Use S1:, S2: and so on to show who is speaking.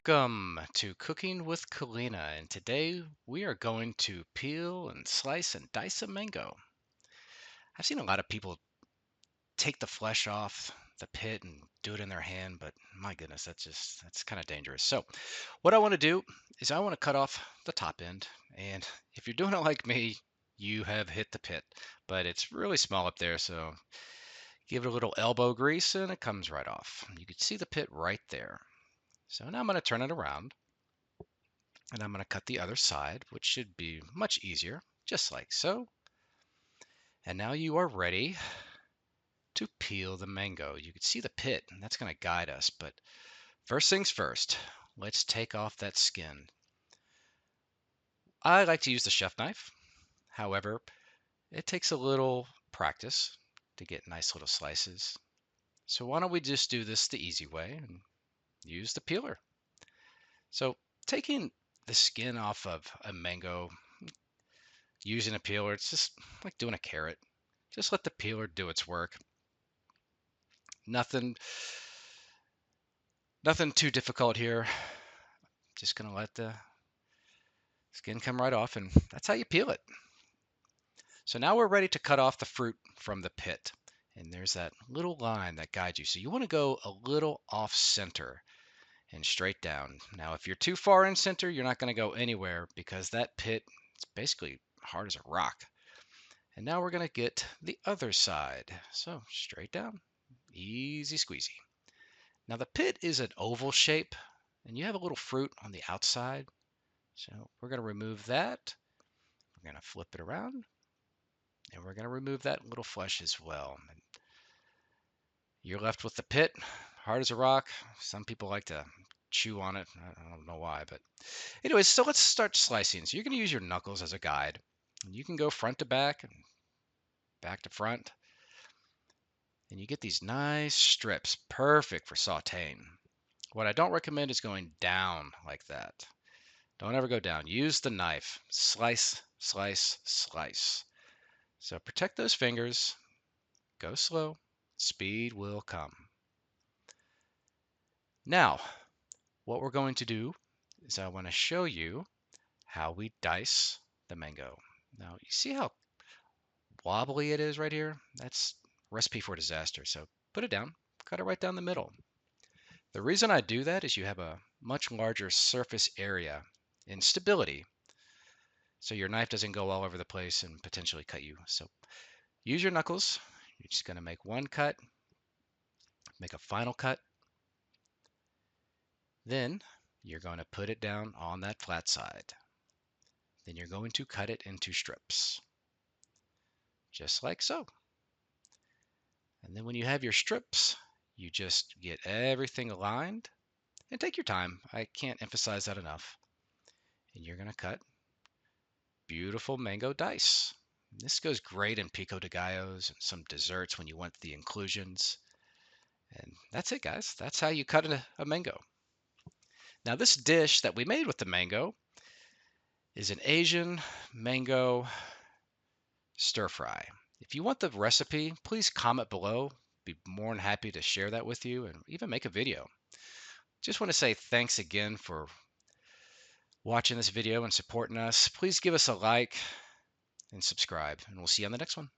S1: Welcome to Cooking with Calina, and today we are going to peel and slice and dice a mango. I've seen a lot of people take the flesh off the pit and do it in their hand, but my goodness, that's kind of dangerous. So, what I want to do is I want to cut off the top end, and if you're doing it like me, you have hit the pit, but it's really small up there, so give it a little elbow grease and it comes right off. You can see the pit right there. So now I'm going to turn it around. And I'm going to cut the other side, which should be much easier, just like so. And now you are ready to peel the mango. You can see the pit, and that's going to guide us. But first things first, let's take off that skin. I like to use the chef knife. However, it takes a little practice to get nice little slices. So why don't we just do this the easy way and use the peeler. So taking the skin off of a mango using a peeler, it's just like doing a carrot. Just let the peeler do its work. Nothing nothing too difficult here. Just gonna let the skin come right off, and that's how you peel it. So now we're ready to cut off the fruit from the pit. And there's that little line that guides you. So you want to go a little off center and straight down. Now, if you're too far in center, you're not going to go anywhere because that pit is basically hard as a rock. And now we're going to get the other side. So straight down, easy squeezy. Now the pit is an oval shape and you have a little fruit on the outside. So we're going to remove that. We're going to flip it around and we're going to remove that little flesh as well. And you're left with the pit, hard as a rock. Some people like to chew on it. I don't know why, but anyways, so let's start slicing. So you're going to use your knuckles as a guide. And you can go front to back and back to front. And you get these nice strips, perfect for sauteing. What I don't recommend is going down like that. Don't ever go down. Use the knife. Slice, slice, slice. So protect those fingers. Go slow. Speed will come. Now, what we're going to do is I want to show you how we dice the mango. Now, you see how wobbly it is right here? That's recipe for disaster. So put it down. Cut it right down the middle. The reason I do that is you have a much larger surface area in stability, so your knife doesn't go all over the place and potentially cut you. So use your knuckles. You're just going to make one cut, make a final cut. Then you're going to put it down on that flat side. Then you're going to cut it into strips, just like so. And then when you have your strips, you just get everything aligned and take your time. I can't emphasize that enough. And you're going to cut beautiful mango dice. This goes great in pico de gallos and some desserts when you want the inclusions. And that's it, guys. That's how you cut a mango. Now, this dish that we made with the mango is an Asian mango stir fry. If you want the recipe, please comment below. Be more than happy to share that with you and even make a video. Just want to say thanks again for watching this video and supporting us. Please give us a like and subscribe, and we'll see you on the next one.